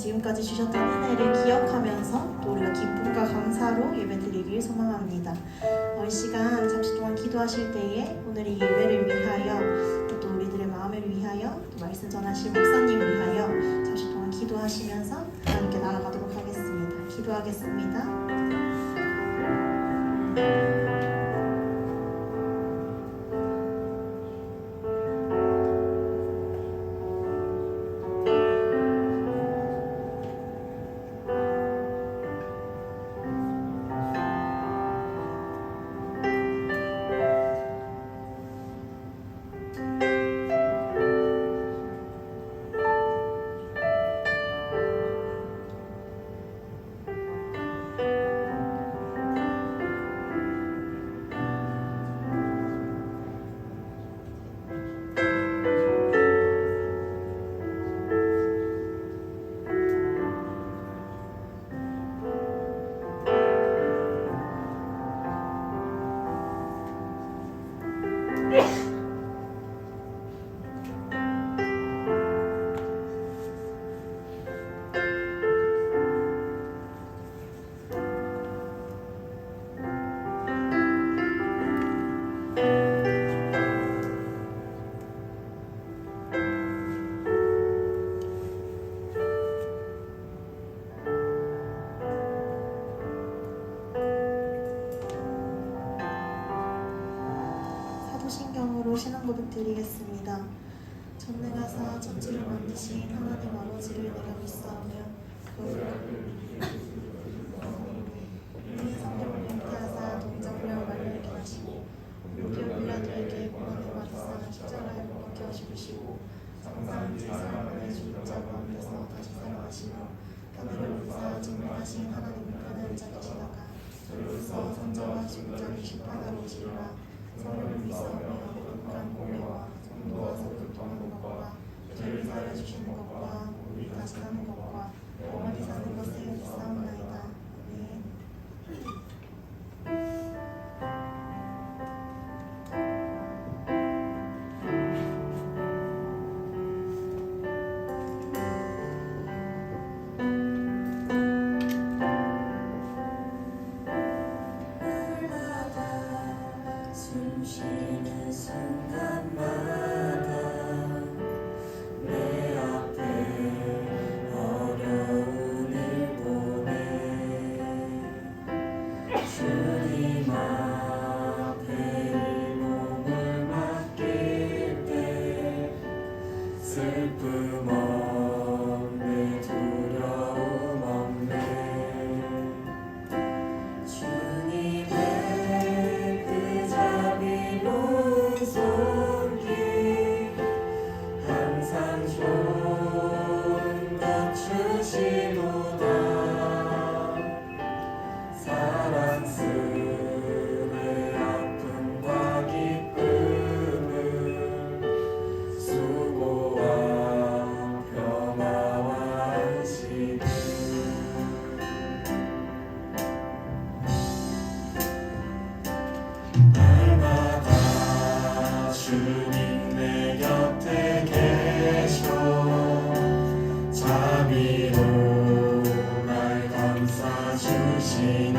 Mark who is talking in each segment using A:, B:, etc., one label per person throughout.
A: 지금까지 주셨던 은혜를 기억하면서 또 우리가 기쁨과 감사로 예배드리길 소망합니다. 이 시간 잠시 동안 기도하실 때에 오늘 이 예배를 위하여 또 우리들의 마음을 위하여 또 말씀 전하실 목사님을 위하여 잠시 동안 기도하시면서 하나님께 나아가도록 하겠습니다. 기도하겠습니다. 신경으로 신앙 고백 드리겠습니다. 전능하사 천지를 만드신 하나님 아버지를 내가 믿사오며 그 성령을 잉태하사 동정녀 마리아에게 하시고 본디오 빌라도에게 고난을 받으사 십자가에 못 박혀 죽으시고 정상 제3만에 죽은 자 가운데서 다시 살아나시며 하늘을 부사 전능하신 하나님의 편을 잡으시다가 저로서 선자와 죽은 자를 심판하러 오시리라. 성령을 믿사오며 거룩한 공예와 성도와 서교통하는 것과 죄를 사하여 주시는 것과 우리 다시 사는 것과 영원히 사는 것을 믿사옵나이다. 아멘.
B: 숨쉬는 순간마다 내 앞에 어려운 일 보내 주님 앞에 이 몸을 맡길 때 슬픔 없네 두려움 없네 주님의 손길 항상 좋은 것 주시도다 사랑스레 아픔과 기쁨을 수고와 평화와 안식을 주님 내 곁에 계셔 자비로 날 감싸 주시네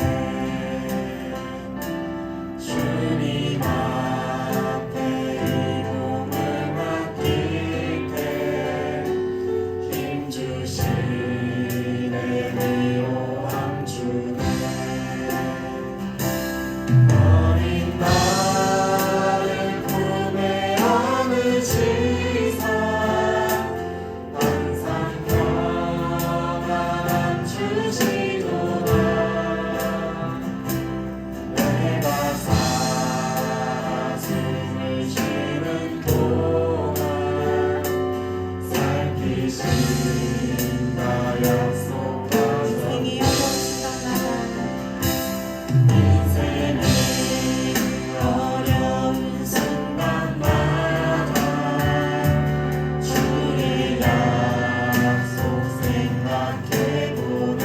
B: 주님 앞에 이 몸을 맡길 때 힘 주시네 위로함 주네 어린 나를 품에 안으시사 항상 평안함 주시도다 내가 살아 숨을 쉬는 동안 살피신다 약속하셨다 인생의 어려운 순간마다 주의 약속 생각해보네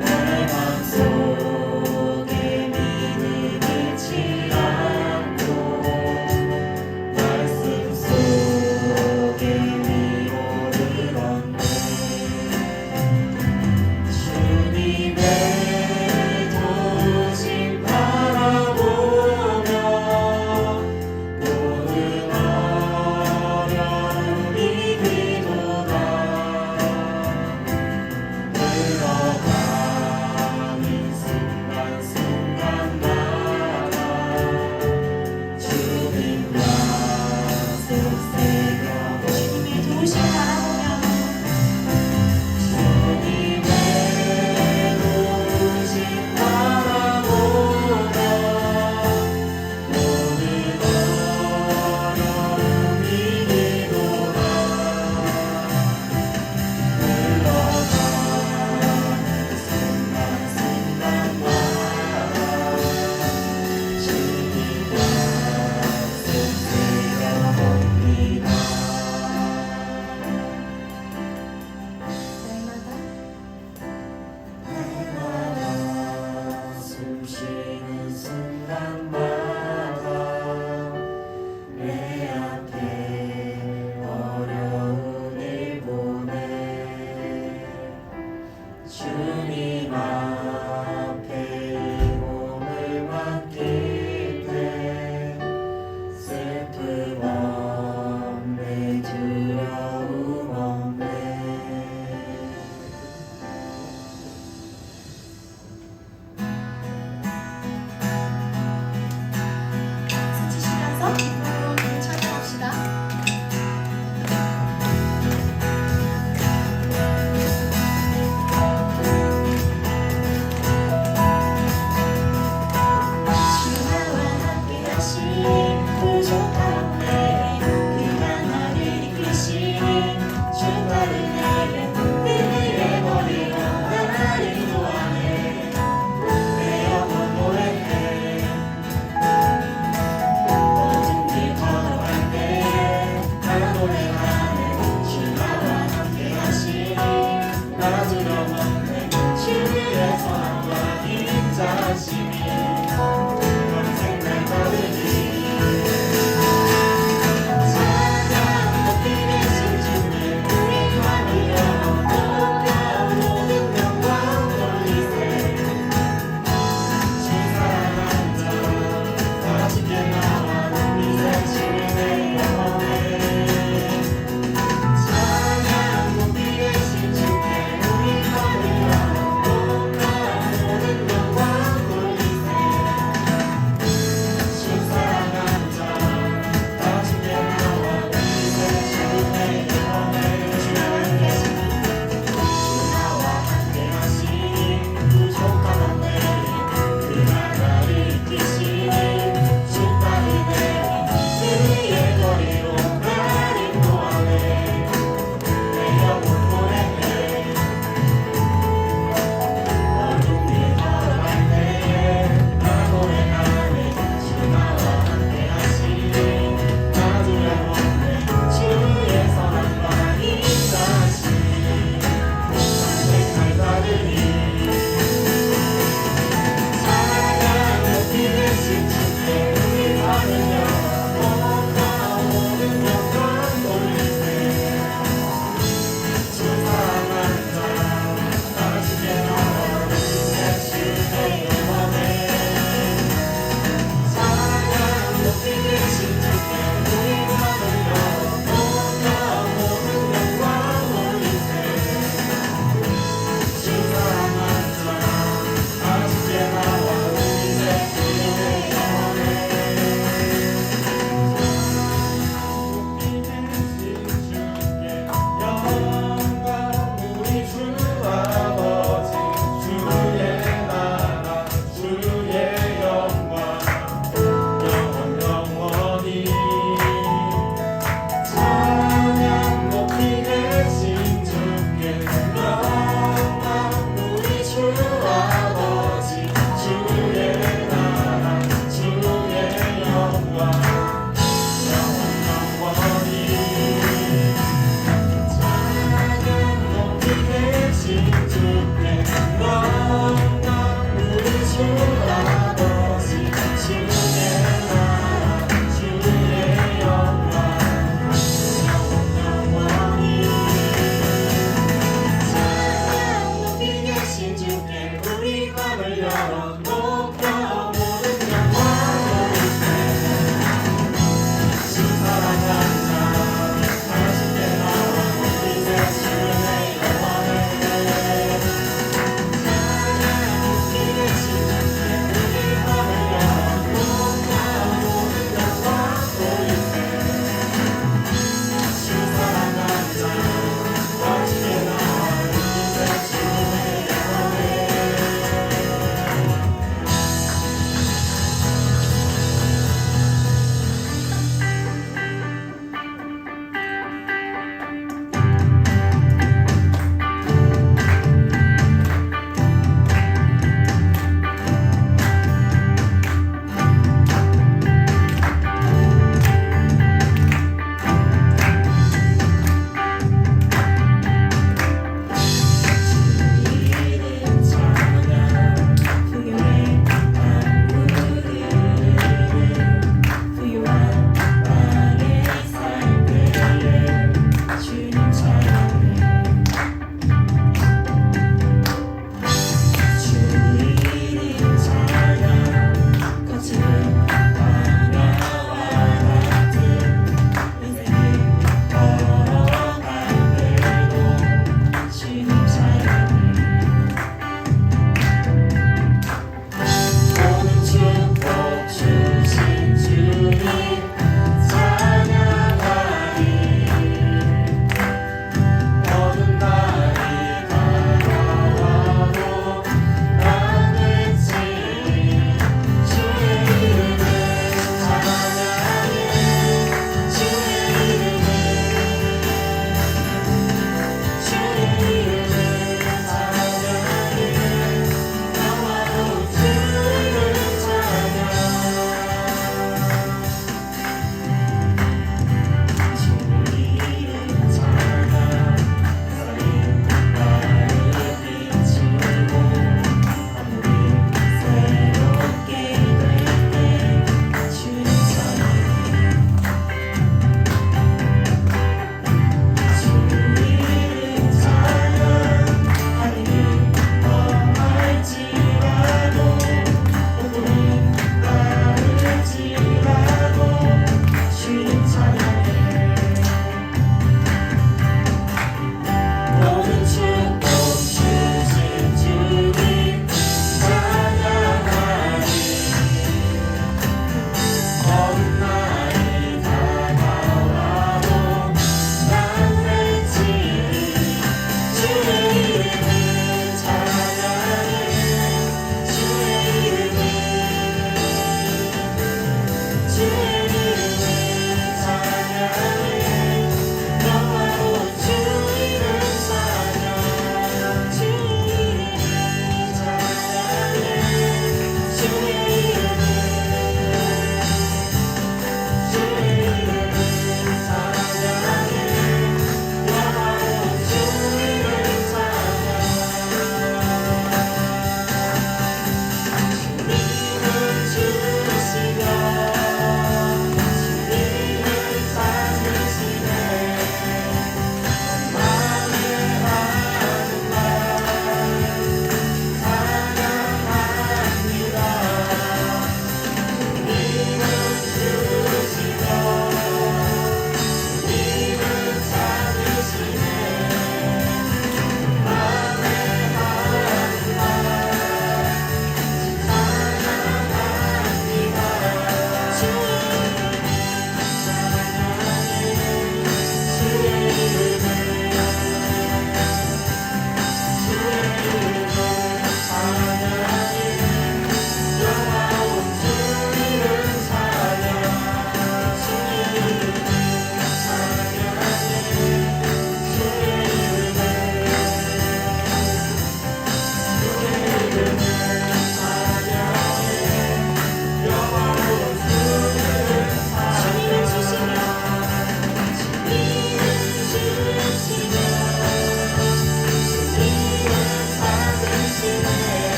B: 내 맘속에 믿음 잃지 않고 말씀 속에 위로를 얻네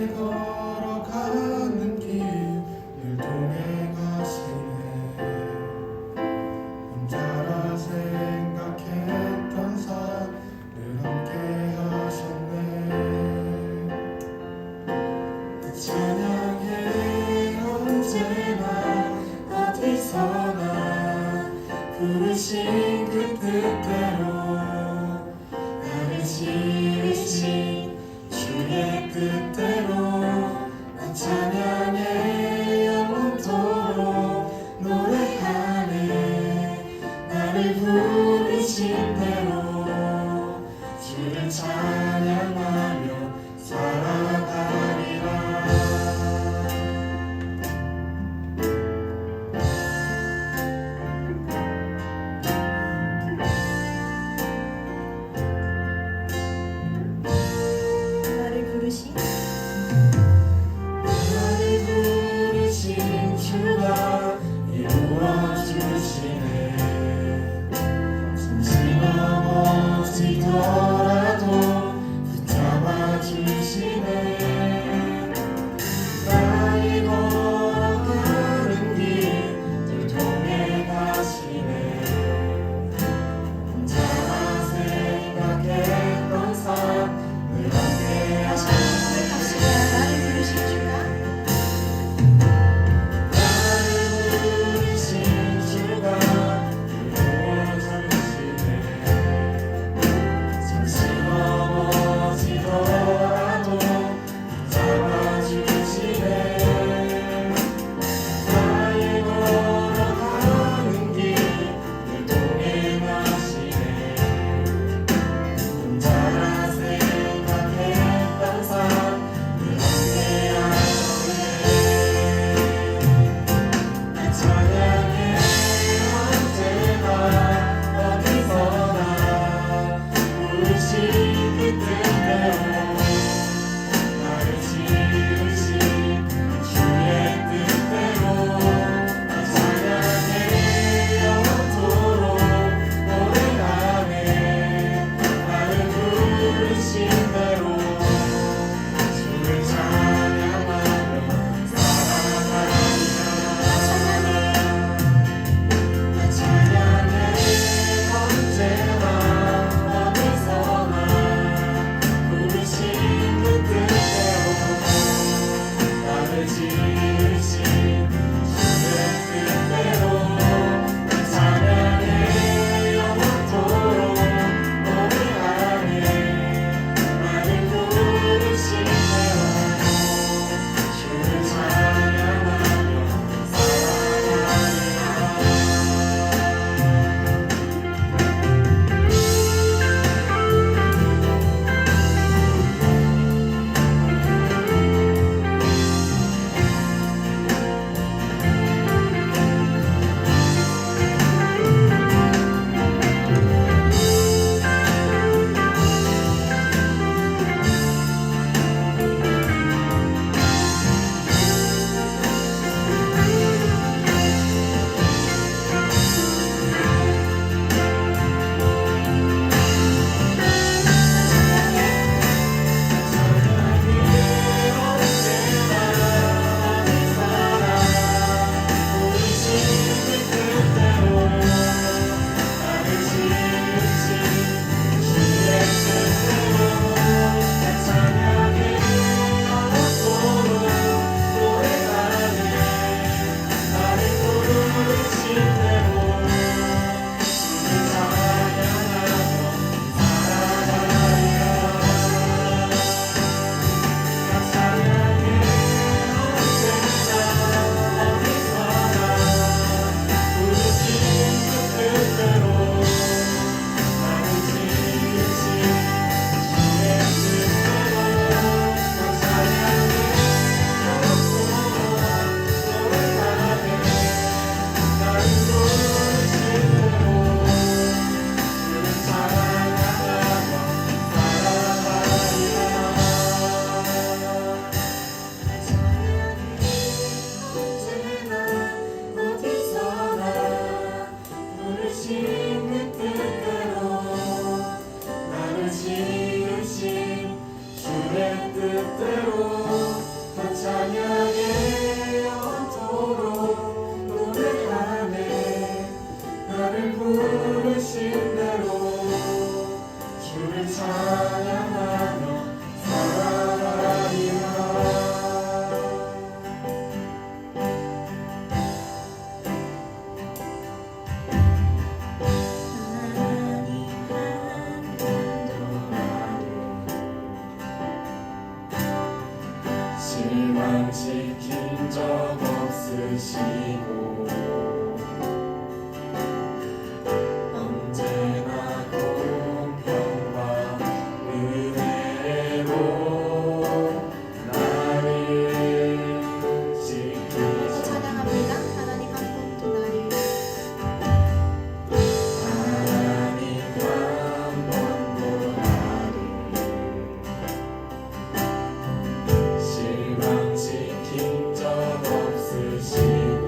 C: 걸어가는 길을 동행하시네 혼자라 생각했던 삶을 함께 하셨네 찬양해 언제나 어디서나 부르신 그 뜻대로 나를 지으신 주의 뜻대로 나 찬양해 영원토록 노래하네 나를 부르신 대로 주를 찬양하며 살아가리라
B: 실망시킨 적 없으시고 언제나 공평과 은혜로 나를 지키시고
A: 찬양합니다. 하나님 한 번도 나를
B: 하나님 한 번도 나를 실망시킨 적 없으시고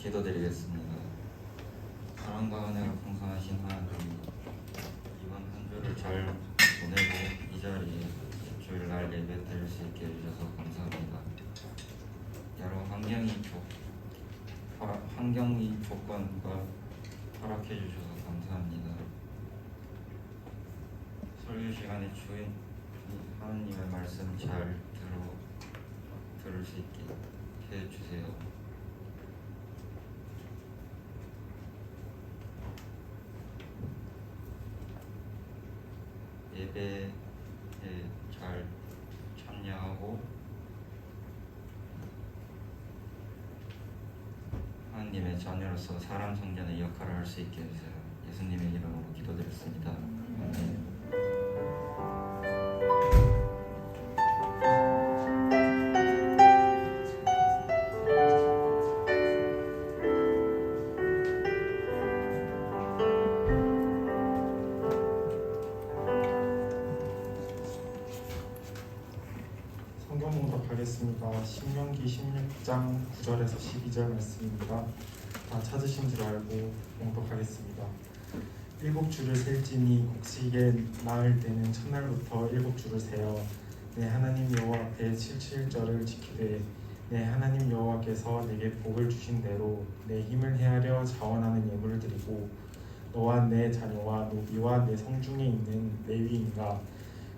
B: 기도드리겠습니다. 사랑과 은혜가 풍성하신 하나님, 이번 한 주를 잘 보내고 이 자리에 주일날 예배 드릴 수 있게 해주셔서 감사합니다. 여러 환경이 조건과 허락해 주셔서 감사합니다. 설교 시간에 주인 하나님의 말씀 잘 들을 수 있게 해주세요. 예배에 잘 참여하고 하나님의 자녀로서 사람 성전의 역할을 할 수 있게 해주세요. 예수님의 이름으로 기도드렸습니다. 아멘.
C: 성경 봉독하겠습니다. 신명기 16장 9절에서 12절 말씀입니다. 다 찾으신 줄 알고 봉독하겠습니다. 7주를 셀지니 곡식에 나을 때는 첫날부터 7주를 세어 내 하나님 여호와 앞에 77절을 지키되 내 하나님 여호와께서 내게 복을 주신 대로 내 힘을 헤아려 자원하는 예물을 드리고 너와 내 자녀와 노비와 내 성중에 있는 레위인과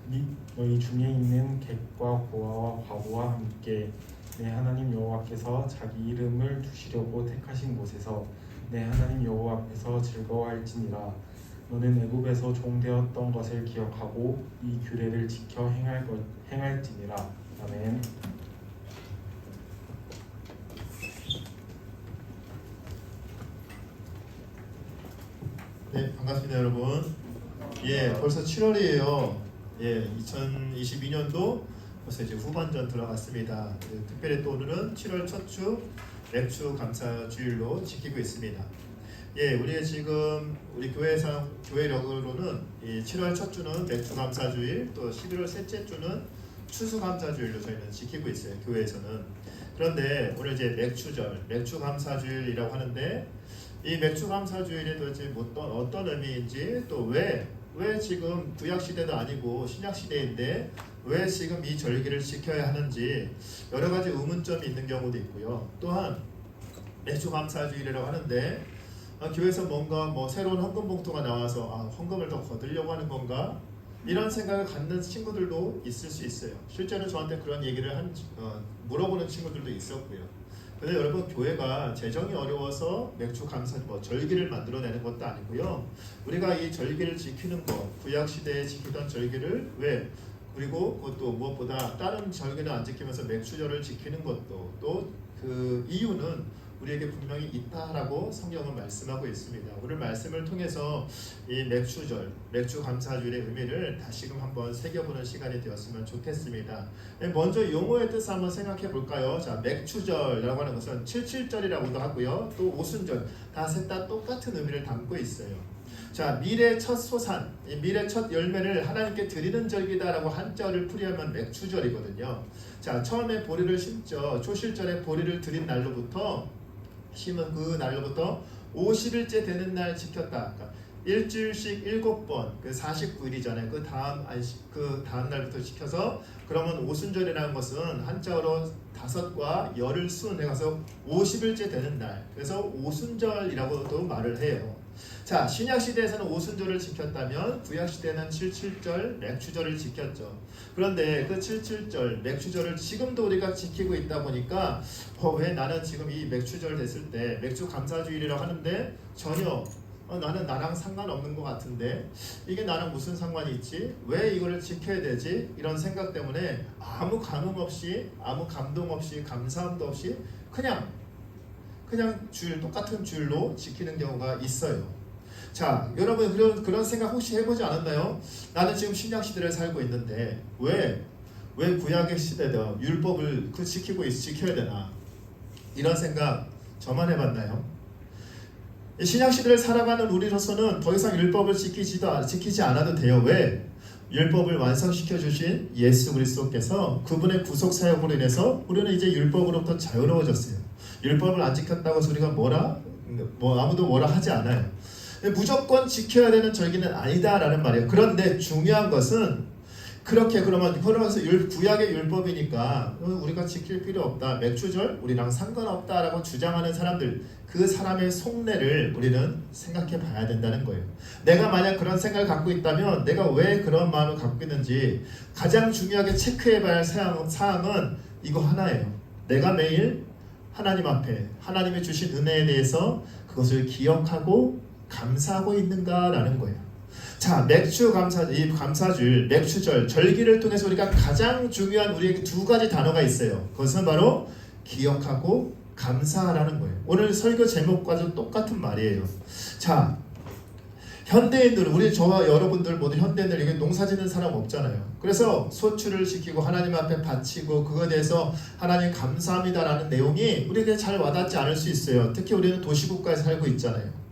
C: 및 너희 중에 있는 객과 고아와 과부와 함께 내 하나님 여호와께서 자기 이름을 두시려고 택하신 곳에서 내 하나님 여호와 앞에서 즐거워할지니라. 너는 애굽에서 종되었던 것을 기억하고 이 규례를 지켜 행할지니라. 아멘.
D: 네, 반갑습니다, 여러분. 벌써 7월이에요. 2022년도 벌써 이제 후반전 들어갔습니다. 특별히 또 오늘은 7월 첫 주 맥주 감사 주일로 지키고 있습니다. 우리가 지금 우리 교회력으로는 7월 첫 주는 맥주 감사 주일, 또 11월 셋째 주는 추수 감사 주일로 저희는 지키고 있어요, 교회에서는. 그런데 오늘 이제 맥주절, 맥주 감사 주일이라고 하는데, 이 맥주 감사 주일이 도대체 어떤 의미인지, 또 왜 지금 구약 시대도 아니고 신약 시대인데 왜 지금 이 절기를 지켜야 하는지 여러 가지 의문점이 있는 경우도 있고요. 또한 맥주 감사 주일이라고 하는데 교회에서 뭔가 새로운 헌금 봉투가 나와서 헌금을 더 거두려고 하는 건가? 이런 생각을 갖는 친구들도 있을 수 있어요. 실제로 저한테 그런 얘기를 물어보는 친구들도 있었고요. 근데 여러분, 교회가 재정이 어려워서 맥주 감사 절기를 만들어내는 것도 아니고요. 우리가 이 절기를 지키는 것, 구약 시대에 지키던 절기를 그리고 그것도 무엇보다 다른 절기는 안 지키면서 맥주절을 지키는 것도 또 그 이유는 우리에게 분명히 있다라고 성경은 말씀하고 있습니다. 오늘 말씀을 통해서 이 맥주절, 맥주 감사주일의 의미를 다시금 한번 새겨보는 시간이 되었으면 좋겠습니다. 먼저 용어의 뜻을 한번 생각해 볼까요? 자, 맥주절이라고 하는 것은 77절이라고도 하고요. 또 오순절, 다 셋 다 똑같은 의미를 담고 있어요. 자, 밀의 첫 소산, 이 밀의 첫 열매를 하나님께 드리는 절기다라고 한자를 풀이하면 맥주절이거든요. 자, 처음에 보리를 심죠. 초실절에 보리를 드린 날로부터 심은 그 날로부터 50일째 되는 날 지켰다. 그러니까 일주일씩 7번, 그 49일이잖아요. 그 다음 날부터 지켜서, 그러면 오순절이라는 것은 한자어로 5과 열을 순해가서 50일째 되는 날. 그래서 오순절이라고도 말을 해요. 자, 신약 시대에서는 오순절을 지켰다면 구약 시대는 77절 맥주절을 지켰죠. 그런데 그 77절 맥주절을 지금도 우리가 지키고 있다 보니까 왜 나는 지금 이 맥주절 됐을 때 맥주 감사주일이라고 하는데 전혀 나는 나랑 상관없는 것 같은데 이게 나랑 무슨 상관이 있지? 왜 이거를 지켜야 되지? 이런 생각 때문에 아무 감흥 없이, 아무 감동 없이, 감사함도 없이 그냥 똑같은 주일로 지키는 경우가 있어요. 자, 여러분 그런 생각 혹시 해보지 않았나요? 나는 지금 신약 시대를 살고 있는데 왜 구약의 시대도 율법을 지켜야 되나? 이런 생각 저만 해봤나요? 신약 시대를 살아가는 우리로서는 더 이상 율법을 지키지 않아도 돼요. 왜? 율법을 완성시켜 주신 예수 그리스도께서 그분의 구속 사역으로 인해서 우리는 이제 율법으로부터 자유로워졌어요. 율법을 안 지켰다고 해서 우리가 아무도 뭐라 하지 않아요. 무조건 지켜야 되는 절기는 아니다라는 말이에요. 그런데 중요한 것은 그러면서 구약의 율법이니까 우리가 지킬 필요 없다, 맥주절 우리랑 상관없다라고 주장하는 사람들, 그 사람의 속내를 우리는 생각해 봐야 된다는 거예요. 내가 만약 그런 생각을 갖고 있다면 내가 왜 그런 마음을 갖고 있는지 가장 중요하게 체크해 봐야 할 사항은 이거 하나예요. 내가 매일 하나님 앞에 하나님이 주신 은혜에 대해서 그것을 기억하고 감사하고 있는가라는 거예요. 자, 감사주일, 맥주절, 절기를 통해서 우리가 가장 중요한 우리에게 두 가지 단어가 있어요. 그것은 바로 기억하고 감사하라는 거예요. 오늘 설교 제목과도 똑같은 말이에요. 자, 현대인들은 저와 여러분들 모두 현대인들 이게 농사 짓는 사람 없잖아요. 그래서 소출을 지키고 하나님 앞에 바치고 그거에 대해서 하나님 감사합니다라는 내용이 우리에게 잘 와닿지 않을 수 있어요. 특히 우리는 도시국가에 살고 있잖아요.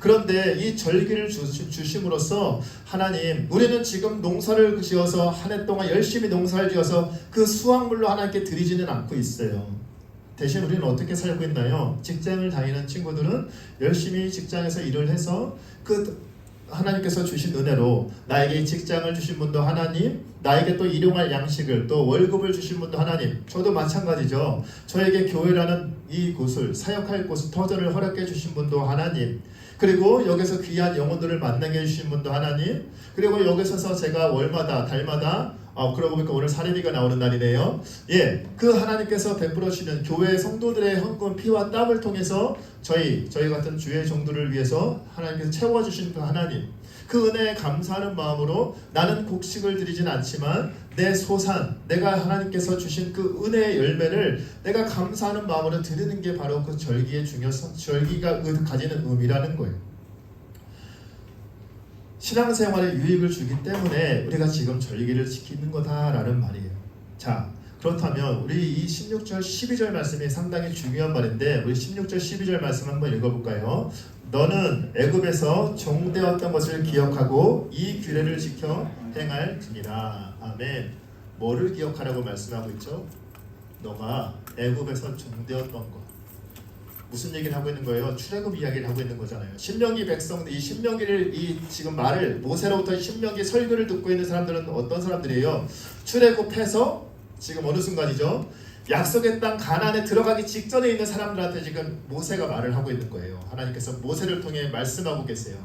D: 그런데 이 절기를 주심으로써 하나님, 우리는 지금 농사를 지어서 한 해 동안 열심히 농사를 지어서 그 수확물로 하나님께 드리지는 않고 있어요. 대신 우리는 어떻게 살고 있나요? 직장을 다니는 친구들은 열심히 직장에서 일을 해서 하나님께서 주신 은혜로 나에게 직장을 주신 분도 하나님, 나에게 또 일용할 양식을 또 월급을 주신 분도 하나님, 저도 마찬가지죠. 저에게 교회라는 이 곳을, 사역할 곳을, 터전을 허락해 주신 분도 하나님, 그리고 여기서 귀한 영혼들을 만나게 해주신 분도 하나님, 그리고 여기서 제가 월마다 달마다 그러고 보니까 오늘 사례비가 나오는 날이네요. 예, 그 하나님께서 베풀어 주시는 교회 성도들의 헌금 피와 땀을 통해서 저희 같은 주의 종들을 위해서 하나님께서 채워주신 그 하나님, 그 은혜에 감사하는 마음으로 나는 곡식을 드리진 않지만 내 소산, 내가 하나님께서 주신 그 은혜의 열매를 내가 감사하는 마음으로 드리는 게 바로 그 절기의 중요성, 절기가 가지는 의미라는 거예요. 신앙생활에 유익을 주기 때문에 우리가 지금 절기를 지키는 거다라는 말이에요. 자, 그렇다면 우리 이 16절 12절 말씀이 상당히 중요한 말인데 우리 16절 12절 말씀 한번 읽어볼까요? 너는 애굽에서 종되었던 것을 기억하고 이 규례를 지켜 행할지니라. 아멘. 뭐를 기억하라고 말씀하고 있죠? 너가 애굽에서 종되었던 것. 무슨 얘기를 하고 있는 거예요? 출애굽 이야기를 하고 있는 거잖아요. 신명기 백성들, 이 신명기를 지금 말을 모세로부터 신명기 설교를 듣고 있는 사람들은 어떤 사람들이에요? 출애굽해서 지금 어느 순간이죠? 약속의 땅 가나안에 들어가기 직전에 있는 사람들한테 지금 모세가 말을 하고 있는 거예요. 하나님께서 모세를 통해 말씀하고 계세요.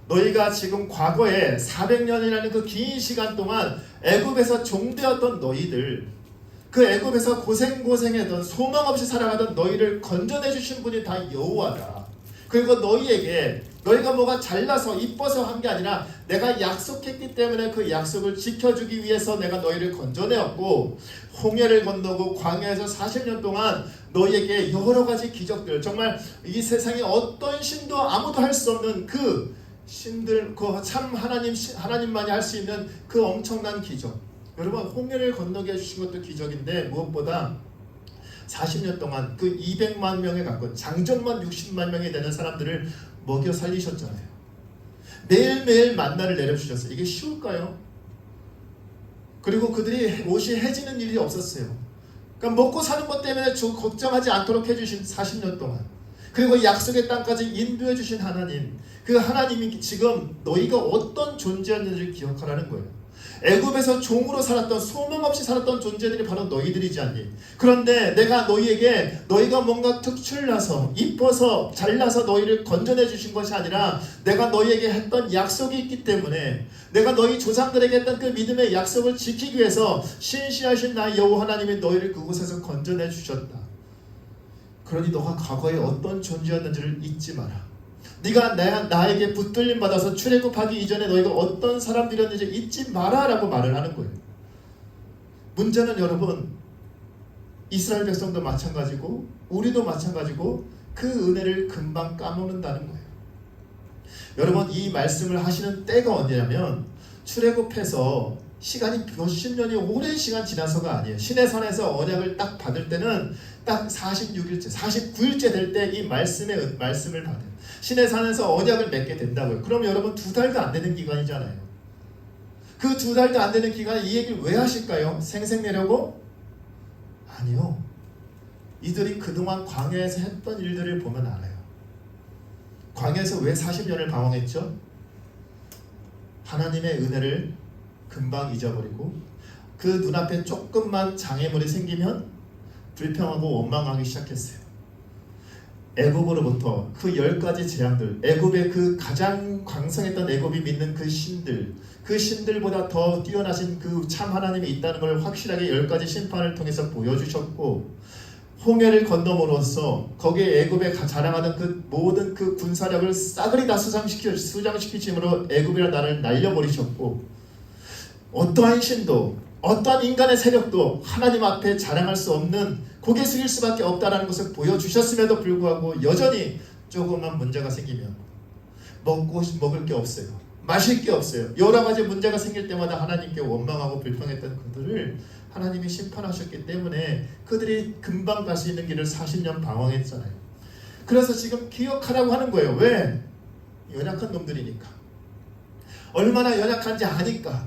D: 너희가 지금 과거에 400년이라는 그 긴 시간 동안 애굽에서 종되었던 너희들, 그 애굽에서 고생했던 소망 없이 살아가던 너희를 건져내 주신 분이 다 여호와다. 그리고 너희가 뭐가 잘나서 이뻐서 한 게 아니라 내가 약속했기 때문에 그 약속을 지켜주기 위해서 내가 너희를 건져내었고, 홍해를 건너고 광야에서 40년 동안 너희에게 여러 가지 기적들, 정말 이 세상에 어떤 신도 아무도 할 수 없는 그 신들, 그 참 하나님만이 할 수 있는 그 엄청난 기적. 여러분, 홍해를 건너게 해주신 것도 기적인데 무엇보다 40년 동안 그 200만 명에 가까운 장정만 60만 명이 되는 사람들을 먹여 살리셨잖아요. 매일매일 만나를 내려주셨어요. 이게 쉬울까요? 그리고 그들이 옷이 해지는 일이 없었어요. 그러니까 먹고 사는 것 때문에 걱정하지 않도록 해주신 40년 동안, 그리고 약속의 땅까지 인도해 주신 하나님, 그 하나님이 지금 너희가 어떤 존재였는지를 기억하라는 거예요. 애굽에서 종으로 살았던, 소망 없이 살았던 존재들이 바로 너희들이지 않니? 그런데 내가 너희가 뭔가 특출나서 이뻐서 잘나서 너희를 건져내 주신 것이 아니라 내가 너희에게 했던 약속이 있기 때문에, 내가 너희 조상들에게 했던 그 믿음의 약속을 지키기 위해서 신실하신 나의 여호와 하나님이 너희를 그곳에서 건져내 주셨다. 그러니 너가 과거에 어떤 존재였는지를 잊지 마라. 네가 나에게 붙들림 받아서 출애굽하기 이전에 너희가 어떤 사람들이었는지 잊지 마라라고 말을 하는 거예요. 문제는 여러분, 이스라엘 백성도 마찬가지고 우리도 마찬가지고 그 은혜를 금방 까먹는다는 거예요. 여러분, 이 말씀을 하시는 때가 언제냐면 출애굽해서 시간이 몇십 년이 오랜 시간 지나서가 아니에요. 시내산에서 언약을 딱 받을 때는 딱 46일째, 49일째 될 때 이 말씀을 받아요. 시내산에서 언약을 맺게 된다고요. 그럼 여러분 2달도 안 되는 기간이잖아요. 그 2달도 안 되는 기간에 이 얘기를 왜 하실까요? 생색내려고? 아니요. 이들이 그동안 광야에서 했던 일들을 보면 알아요. 광야에서 왜 40년을 방황했죠? 하나님의 은혜를 금방 잊어버리고 그 눈앞에 조금만 장애물이 생기면 불평하고 원망하기 시작했어요. 애굽으로부터 그 10가지 재앙들, 애굽의 그 가장 광성했던 애굽이 믿는 그 신들, 그 신들보다 더 뛰어나신 그 참 하나님이 있다는 걸 확실하게 10가지 심판을 통해서 보여주셨고, 홍해를 건너므로써 거기에 애굽에 자랑하던 그 모든 그 군사력을 싸그리 다 수장시키심으로 애굽이라는 나라를 날려버리셨고, 어떠한 신도 어떠한 인간의 세력도 하나님 앞에 자랑할 수 없는, 고개 숙일 수밖에 없다는 것을 보여주셨음에도 불구하고 여전히 조금만 문제가 생기면 먹을 게 없어요, 마실 게 없어요, 여러 가지 문제가 생길 때마다 하나님께 원망하고 불평했던 그들을 하나님이 심판하셨기 때문에 그들이 금방 갈 수 있는 길을 40년 방황했잖아요. 그래서 지금 기억하라고 하는 거예요. 왜? 연약한 놈들이니까. 얼마나 연약한지 아니까.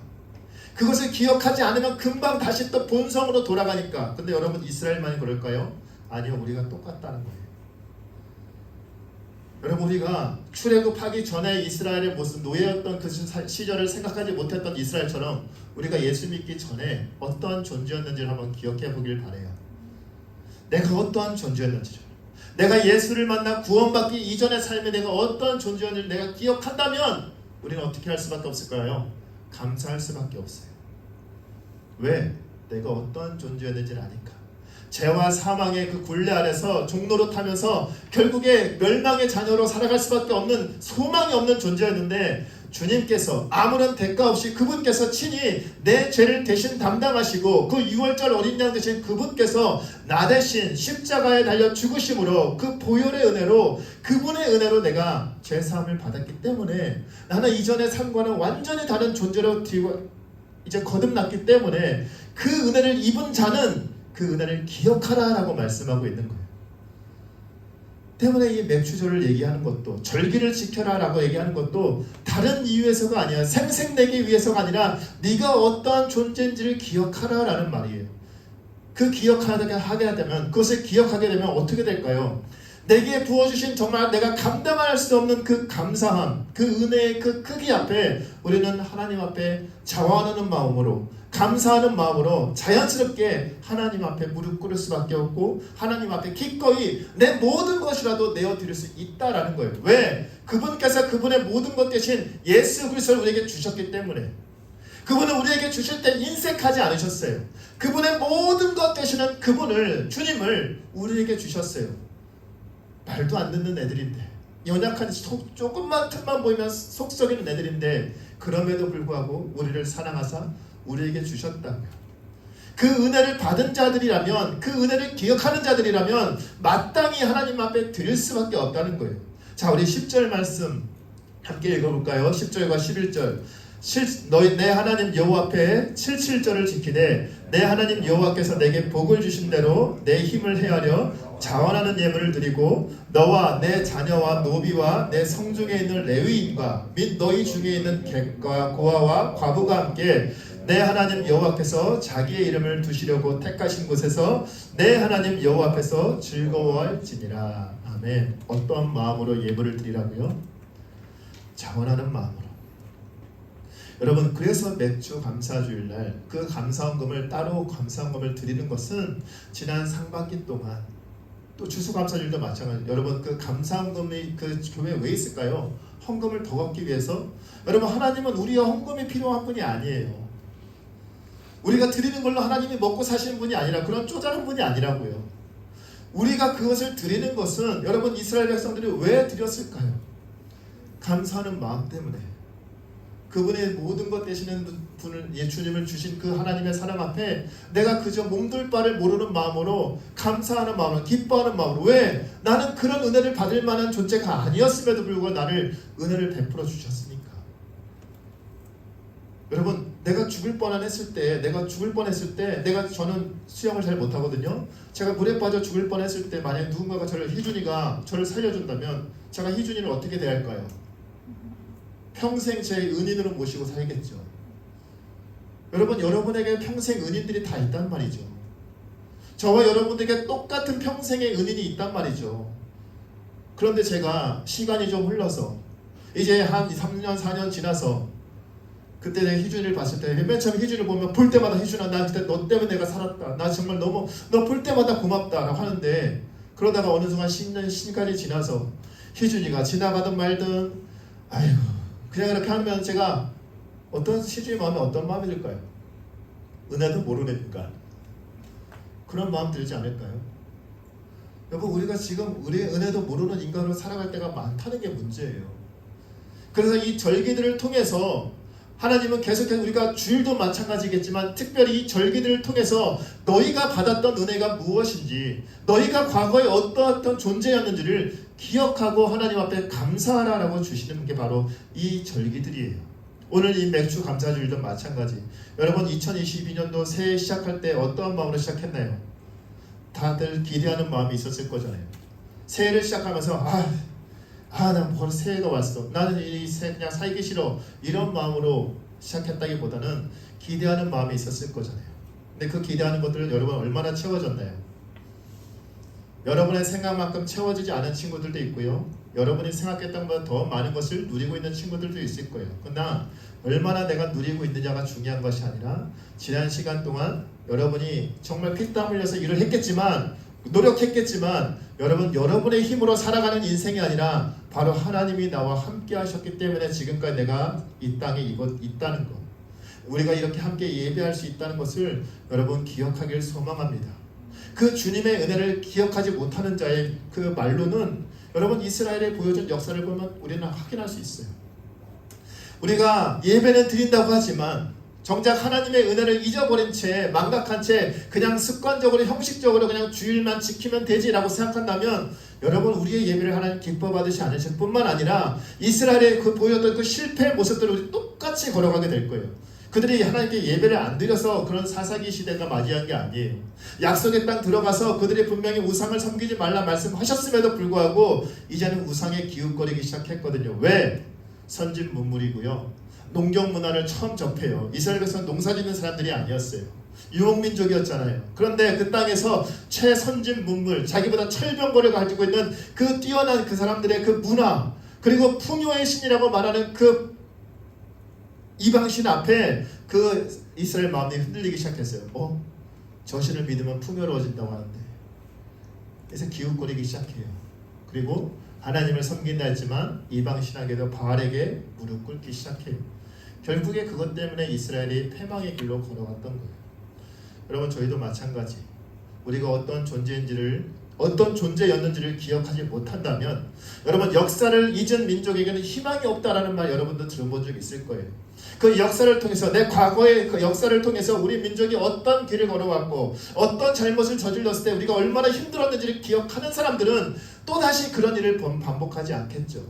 D: 그것을 기억하지 않으면 금방 다시 또 본성으로 돌아가니까. 근데 여러분, 이스라엘만이 그럴까요? 아니요, 우리가 똑같다는 거예요. 여러분, 우리가 출애굽하기 전에 이스라엘의 모습, 노예였던 그 시절을 생각하지 못했던 이스라엘처럼 우리가 예수 믿기 전에 어떠한 존재였는지를 한번 기억해 보길 바래요. 내가 어떠한 존재였는지를, 내가 예수를 만나 구원받기 이전의 삶에 내가 어떠한 존재였는지를 내가 기억한다면 우리는 어떻게 할 수밖에 없을까요? 감사할 수밖에 없어요. 왜? 내가 어떠한 존재였는지를 아니까. 죄와 사망의 그 굴레 아래서 종로로 타면서 결국에 멸망의 자녀로 살아갈 수밖에 없는, 소망이 없는 존재였는데, 주님께서 아무런 대가 없이 그분께서 친히 내 죄를 대신 담당하시고 그 6월절 어린 양 대신 그분께서 나 대신 십자가에 달려 죽으심으로 그 보혈의 은혜로, 그분의 은혜로 내가 죄사함을 받았기 때문에 나는 이전의 삶과는 완전히 다른 존재로 이제 거듭났기 때문에 그 은혜를 입은 자는 그 은혜를 기억하라 라고 말씀하고 있는 거예요. 때문에 이 맥주절을 얘기하는 것도, 절기를 지켜라 라고 얘기하는 것도 다른 이유에서가 아니야. 생색내기 위해서가 아니라 네가 어떠한 존재인지를 기억하라 라는 말이에요. 그 기억하게 하게 되면, 그것을 기억하게 되면 어떻게 될까요? 내게 부어주신 정말 내가 감당할 수 없는 그 감사함, 그 은혜의 그 크기 앞에 우리는 하나님 앞에 자원하는 마음으로, 감사하는 마음으로 자연스럽게 하나님 앞에 무릎 꿇을 수밖에 없고, 하나님 앞에 기꺼이 내 모든 것이라도 내어드릴 수 있다라는 거예요. 왜? 그분께서 그분의 모든 것 대신 예수 그리스도를 우리에게 주셨기 때문에. 그분은 우리에게 주실 때 인색하지 않으셨어요. 그분의 모든 것 대신은 그분을, 주님을 우리에게 주셨어요. 말도 안 듣는 애들인데, 연약한 조금만 틈만 보이면 속 썩이는 애들인데, 그럼에도 불구하고 우리를 사랑하사 우리에게 주셨다며. 그 은혜를 받은 자들이라면, 그 은혜를 기억하는 자들이라면 마땅히 하나님 앞에 드릴 수밖에 없다는 거예요. 자, 우리 10절 말씀 함께 읽어볼까요? 10절과 11절. 너희 내 하나님 여호와 앞에 77절을 지키되 내 하나님 여호와께서 내게 복을 주신 대로 내 힘을 헤아려 자원하는 예물을 드리고 너와 내 자녀와 노비와 내 성중에 있는 레위인과 및 너희 중에 있는 객과 고아와 과부가 함께 내 하나님 여호와께서 자기의 이름을 두시려고 택하신 곳에서 내 하나님 여호와 앞에서 즐거워할지니라. 아멘. 어떠한 마음으로 예물을 드리라고요? 자원하는 마음으로. 여러분, 그래서 매주 감사주일날 그 감사헌금을 따로 감사헌금을 드리는 것은 지난 상반기 동안, 또 추수감사주일도 마찬가지. 여러분, 그 감사헌금이 그 교회에 왜 있을까요? 헌금을 더 걷기 위해서. 여러분, 하나님은 우리가 헌금이 필요한 분이 아니에요. 우리가 드리는 걸로 하나님이 먹고 사시는 분이 아니라, 그런 쪼잔한 분이 아니라고요. 우리가 그것을 드리는 것은, 여러분, 이스라엘 백성들이 왜 드렸을까요? 감사하는 마음 때문에. 그분의 모든 것 되시는 분을, 주님을 주신 그 하나님의 사랑 앞에 내가 그저 몸둘 바를 모르는 마음으로, 감사하는 마음으로, 기뻐하는 마음으로. 왜? 나는 그런 은혜를 받을 만한 존재가 아니었음에도 불구하고 나를 은혜를 베풀어 주셨으니까. 여러분, 내가 죽을 뻔했을 때, 저는 수영을 잘 못하거든요. 제가 물에 빠져 죽을 뻔했을 때 만약 누군가가 희준이가 저를 살려준다면 제가 희준이를 어떻게 대할까요? 평생 제 은인으로 모시고 살겠죠. 여러분, 여러분에게 평생 은인들이 다 있단 말이죠. 저와 여러분들에게 똑같은 평생의 은인이 있단 말이죠. 그런데 제가 시간이 좀 흘러서 이제 한 3년 4년 지나서 그때 내가 희준이를 봤을 때 맨 처음 희준이를 보면 볼 때마다 희준아 나 그때 너 때문에 내가 살았다. 나 정말 너무 너 볼 때마다 고맙다 라고 하는데 그러다가 어느 순간 10년 시간이 지나서 희준이가 지나가든 말든 아이고 그냥 그렇게 하면 제가 어떤 희준이 마음에 어떤 마음이 들까요? 은혜도 모르니까 그런 마음 들지 않을까요? 여러분 우리가 지금 우리의 은혜도 모르는 인간으로 살아갈 때가 많다는 게 문제예요. 그래서 이 절기들을 통해서 하나님은 계속해서 우리가 주일도 마찬가지겠지만 특별히 이 절기들을 통해서 너희가 받았던 은혜가 무엇인지 너희가 과거에 어떠한 존재였는지를 기억하고 하나님 앞에 감사하라라고 주시는 게 바로 이 절기들이에요. 오늘 이 맥주 감사주일도 마찬가지. 여러분 2022년도 새해 시작할 때 어떠한 마음으로 시작했나요? 다들 기대하는 마음이 있었을 거잖아요. 새해를 시작하면서 난 벌써 새해가 왔어. 나는 이 새해 그냥 살기 싫어. 이런 마음으로 시작했다기보다는 기대하는 마음이 있었을 거잖아요. 근데 그 기대하는 것들은 여러분 얼마나 채워졌나요? 여러분의 생각만큼 채워지지 않은 친구들도 있고요. 여러분이 생각했던 것보다 더 많은 것을 누리고 있는 친구들도 있을 거예요. 그러나 얼마나 내가 누리고 있느냐가 중요한 것이 아니라 지난 시간 동안 여러분이 정말 피땀 흘려서 일을 했겠지만 노력했겠지만 여러분의 힘으로 살아가는 인생이 아니라 바로 하나님이 나와 함께 하셨기 때문에 지금까지 내가 이 땅에 있다는 것, 우리가 이렇게 함께 예배할 수 있다는 것을 여러분 기억하길 소망합니다. 그 주님의 은혜를 기억하지 못하는 자의 그 말로는 여러분 이스라엘에 보여준 역사를 보면 우리는 확인할 수 있어요. 우리가 예배는 드린다고 하지만 정작 하나님의 은혜를 잊어버린 채 망각한 채 그냥 습관적으로 형식적으로 그냥 주일만 지키면 되지라고 생각한다면 여러분 우리의 예배를 하나님 기뻐 받으시 않으실 뿐만 아니라 이스라엘의 그 보였던 그 실패의 모습들을 우리 똑같이 걸어가게 될 거예요. 그들이 하나님께 예배를 안 드려서 그런 사사기 시대가 맞이한 게 아니에요. 약속의 땅 들어가서 그들이 분명히 우상을 섬기지 말라 말씀하셨음에도 불구하고 이제는 우상에 기웃거리기 시작했거든요. 왜? 선진 문물이고요. 농경 문화를 처음 접해요. 이스라엘에서는 농사 짓는 사람들이 아니었어요. 유목민족이었잖아요. 그런데 그 땅에서 최선진 문물, 자기보다 철병거를 가지고 있는 그 뛰어난 그 사람들의 그 문화, 그리고 풍요의 신이라고 말하는 그 이방신 앞에 그 이스라엘 마음이 흔들리기 시작했어요. 저 신을 믿으면 풍요로워진다고 하는데 그래서 기웃거리기 시작해요. 그리고 하나님을 섬긴다 했지만 이방신에게도 바알에게 무릎 꿇기 시작해요. 결국에 그것 때문에 이스라엘이 패망의 길로 걸어갔던 거예요. 여러분 저희도 마찬가지. 우리가 어떤 존재였는지를 기억하지 못한다면 여러분 역사를 잊은 민족에게는 희망이 없다라는 말 여러분도 들어본 적 있을 거예요. 그 역사를 통해서 내 과거의 그 역사를 통해서 우리 민족이 어떤 길을 걸어왔고 어떤 잘못을 저질렀을 때 우리가 얼마나 힘들었는지를 기억하는 사람들은 또다시 그런 일을 반복하지 않겠죠.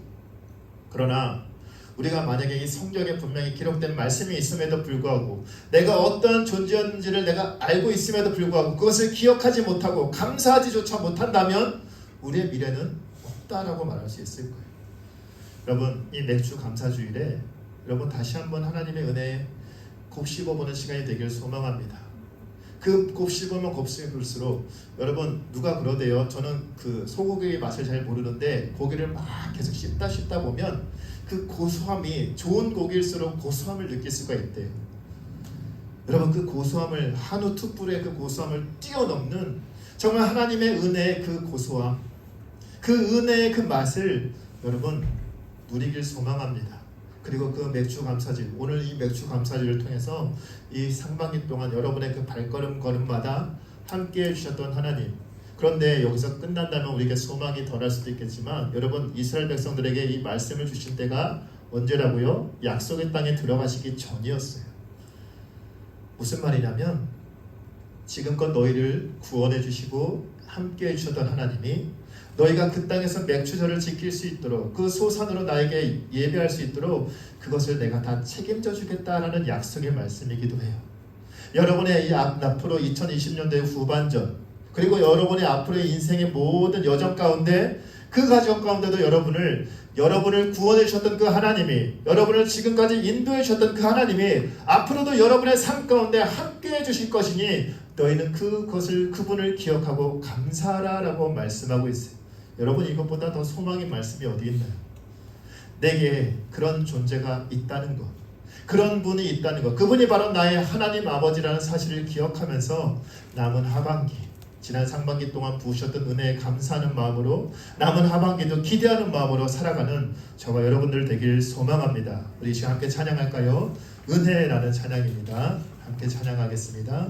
D: 그러나 우리가 만약에 이 성경에 분명히 기록된 말씀이 있음에도 불구하고 내가 어떤 존재였는지를 내가 알고 있음에도 불구하고 그것을 기억하지 못하고 감사하지조차 못한다면 우리의 미래는 없다라고 말할 수 있을 거예요. 여러분 이 맥주 감사주일에 여러분 다시 한번 하나님의 은혜에 곱씹어보는 시간이 되길 소망합니다. 그 곱씹으면 곱씹을수록 여러분 누가 그러대요. 저는 그 소고기의 맛을 잘 모르는데 고기를 막 계속 씹다 보면 그 고소함이 좋은 고기일수록 고소함을 느낄 수가 있대요. 여러분 그 고소함을 한우 툭불의 그 고소함을 뛰어넘는 정말 하나님의 은혜의 그 고소함, 그 은혜의 그 맛을 여러분 누리길 소망합니다. 그리고 그 맥주 감사절, 오늘 이 맥주 감사절을 통해서 이 상반기 동안 여러분의 그 발걸음마다 함께 해주셨던 하나님, 그런데 여기서 끝난다면 우리에게 소망이 덜할 수도 있겠지만 여러분 이스라엘 백성들에게 이 말씀을 주신 때가 언제라고요? 약속의 땅에 들어가시기 전이었어요. 무슨 말이냐면 지금껏 너희를 구원해 주시고 함께 해주셨던 하나님이 너희가 그 땅에서 맥주절을 지킬 수 있도록 그 소산으로 나에게 예배할 수 있도록 그것을 내가 다 책임져 주겠다라는 약속의 말씀이기도 해요. 여러분의 이 앞으로 2020년도의 후반전 그리고 여러분의 앞으로의 인생의 모든 여정 가운데 그 가정 가운데도 여러분을 구원해 주셨던 그 하나님이, 여러분을 지금까지 인도해 주셨던 그 하나님이 앞으로도 여러분의 삶 가운데 함께해 주실 것이니 너희는 그분을 기억하고 감사하라라고 말씀하고 있어요. 여러분, 이것보다 더 소망의 말씀이 어디 있나요? 내게 그런 존재가 있다는 것, 그런 분이 있다는 것, 그분이 바로 나의 하나님 아버지라는 사실을 기억하면서 남은 하반기, 지난 상반기 동안 부으셨던 은혜에 감사하는 마음으로 남은 하반기도 기대하는 마음으로 살아가는 저와 여러분들 되길 소망합니다. 우리 시간 함께 찬양할까요? 은혜라는 찬양입니다. 함께 찬양하겠습니다.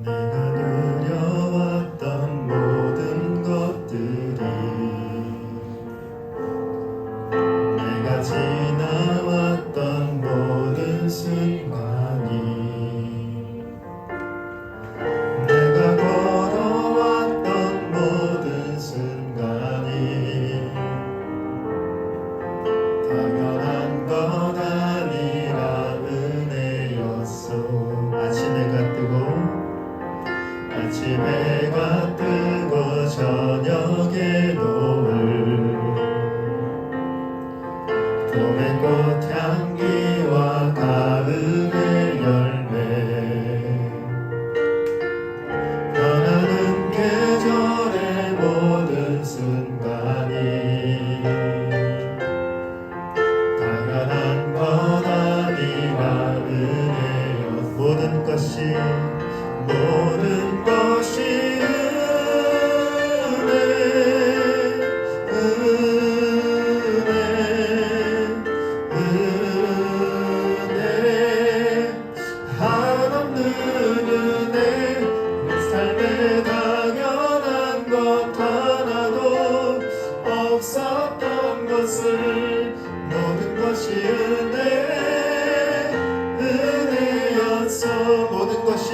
D: 내가 누려왔던 모든 것들이, 내가 지나왔던 모든 순간이, 내가 걸어왔던 모든 순간이 당연한 것 아니라 은혜였어. 아침에 해가 뜨고 저녁에 노을, 봄의 꽃향기와 가을의 열매, 변하는 계절의 모든 순간이 당연한 것 아니라 은혜여. 모든 것이 한없는 은혜, 내 삶에 당연한 것 하나도 없었던 것을, 모든 것이 은혜였어. 모든 것이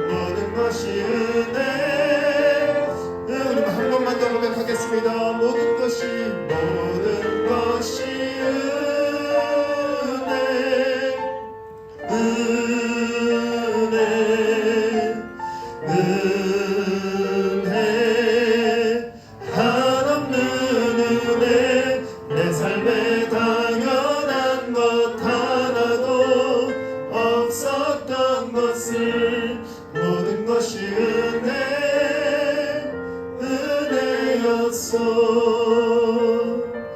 D: 모든 것이 은혜. 우리 한 번만 더 고백하겠습니다. 모든 것이 은혜, 은혜, 한없는 은혜, 내 삶에 당연한 것 하나도 없었던 것을, 모든 것이 은혜였어.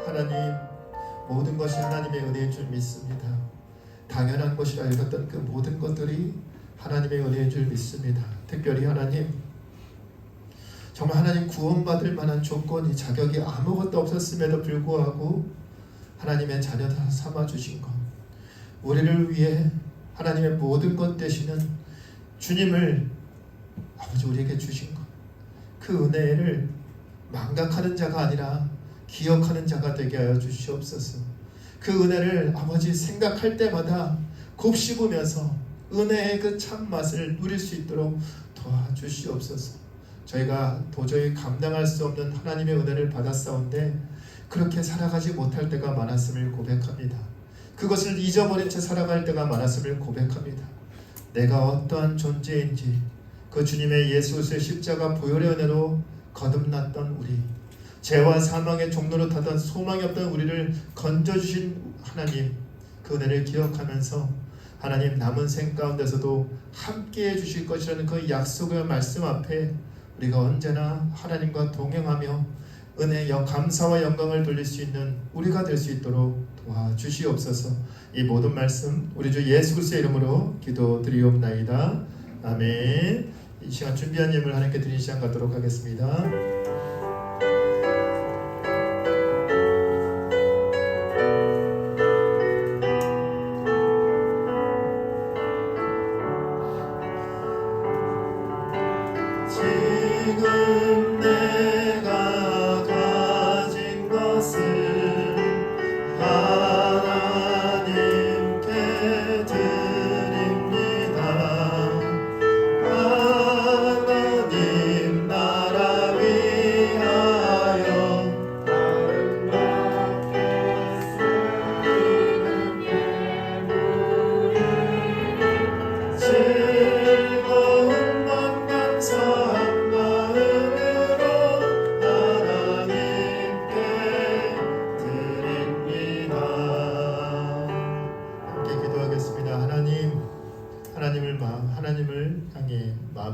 D: 하나님, 모든 것이 하나님의 은혜인 줄 믿습니다. 당연한 것이라 여겼던 그 모든 것들이 하나님의 은혜인 줄 믿습니다. 특별히 하나님, 정말 하나님 구원받을 만한 조건이, 자격이 아무것도 없었음에도 불구하고 하나님의 자녀다 삼아주신 것, 우리를 위해 하나님의 모든 것 되시는 주님을 아버지 우리에게 주신 것, 그 은혜를 망각하는 자가 아니라 기억하는 자가 되게 하여 주시옵소서. 그 은혜를 아버지 생각할 때마다 곱씹으면서 은혜의 그 참맛을 누릴 수 있도록 도와주시옵소서. 저희가 도저히 감당할 수 없는 하나님의 은혜를 받았사온데 그렇게 살아가지 못할 때가 많았음을 고백합니다. 그것을 잊어버린 채 살아갈 때가 많았음을 고백합니다. 내가 어떠한 존재인지 그 주님의 예수의 십자가 보혈의 은혜로 거듭났던 우리, 죄와 사망의 종로로 타던 소망이 없던 우리를 건져주신 하나님, 그 은혜를 기억하면서 하나님 남은 생 가운데서도 함께해 주실 것이라는 그 약속의 말씀 앞에 우리가 언제나 하나님과 동행하며 은혜의 감사와 영광을 돌릴 수 있는 우리가 될 수 있도록 도와주시옵소서. 이 모든 말씀 우리 주 예수 그리스도의 이름으로 기도드리옵나이다. 아멘. 이 시간 준비한 예물 하나님께 드리는 시간 갖도록 하겠습니다.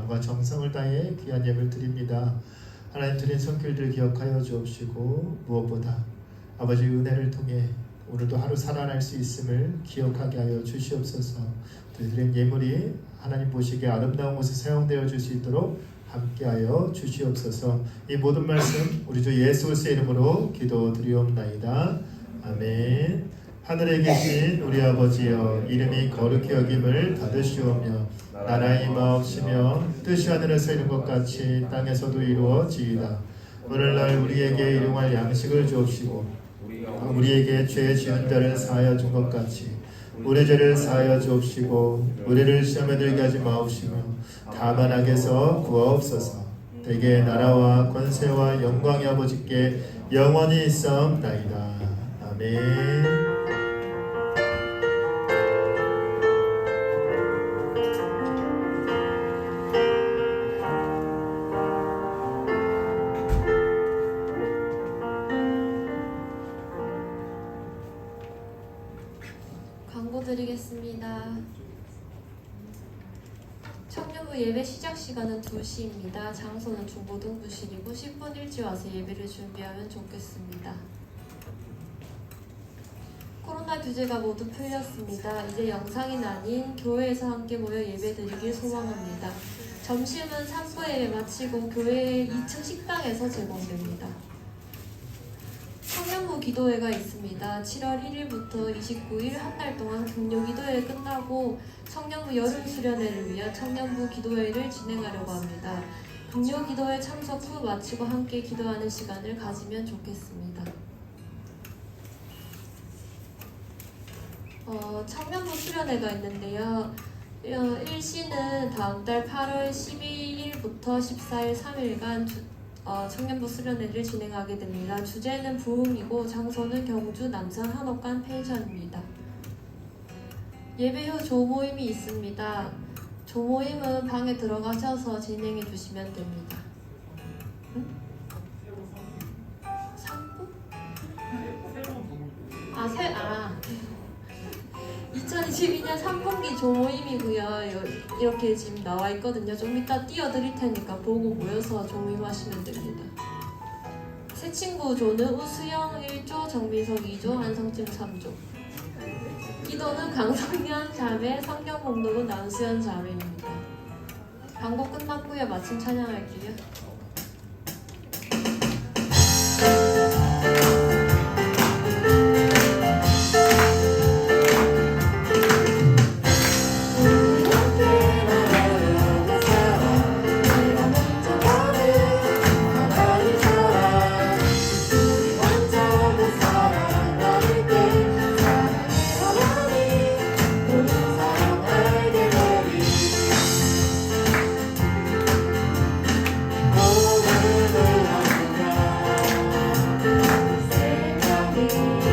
D: 마음과 정성을 다해 귀한 예물 드립니다. 하나님 드린 손길들 기억하여 주옵시고 무엇보다 아버지 은혜를 통해 오늘도 하루 살아날 수 있음을 기억하게 하여 주시옵소서. 드린 예물이 하나님 보시기에 아름다운 곳에 사용되어 줄 수 있도록 함께하여 주시옵소서. 이 모든 말씀 우리 주 예수 그리스도의 이름으로 기도드리옵나이다. 아멘. 하늘에 계신 우리 아버지여, 이름이 거룩히 여김을 받으시오며 나라의 임하옵시며 뜻이 하늘에서 이룬 것 같이 땅에서도 이루어지이다. 오늘날 우리에게 일용할 양식을 주옵시고 우리에게 죄 지은 자를 사하여 준 것 같이 우리 죄를 사하여 주옵시고 우리를 시험에 들게 하지 마옵시며 다만 악에서 구하옵소서. 대개 나라와 권세와 영광이 아버지께 영원히 있사옵나이다. 아멘.
A: 광고 드리겠습니다. 청년부 예배 시작 시간은 2시입니다. 장소는 중고등부실이고 10분 일찍 와서 예배를 준비하면 좋겠습니다. 코로나 규제가 모두 풀렸습니다. 이제 영상이 아닌 교회에서 함께 모여 예배 드리길 소망합니다. 점심은 산부 예배 마치고 교회 2층 식당에서 제공됩니다. 청년부 기도회가 있습니다. 7월 1일부터 29일 한 달 동안 금요 기도회 끝나고 청년부 여름 수련회를 위한 청년부 기도회를 진행하려고 합니다. 금요 기도회 참석 후 마치고 함께 기도하는 시간을 가지면 좋겠습니다. 청년부 수련회가 있는데요. 일시는 다음 달 8월 12일부터 14일 3일간 청년부 수련회를 진행하게 됩니다. 주제는 부흥이고 장소는 경주 남산 한옥관 펜션입니다. 예배 후 조모임이 있습니다. 조모임은 방에 들어가셔서 진행해 주시면 됩니다. 응? 상부? 2022년 3분기 조모임이고요. 이렇게 지금 나와 있거든요. 좀 이따 띄워드릴 테니까 보고 모여서 조모임하시면 됩니다. 새 친구 조는 우수영 1조, 정민석 2조, 한성진 3조. 기도는 강성현 자매, 성경 공독은 남수현 자매입니다. 광고 끝났고요. 마침 찬양할게요.
E: 생각이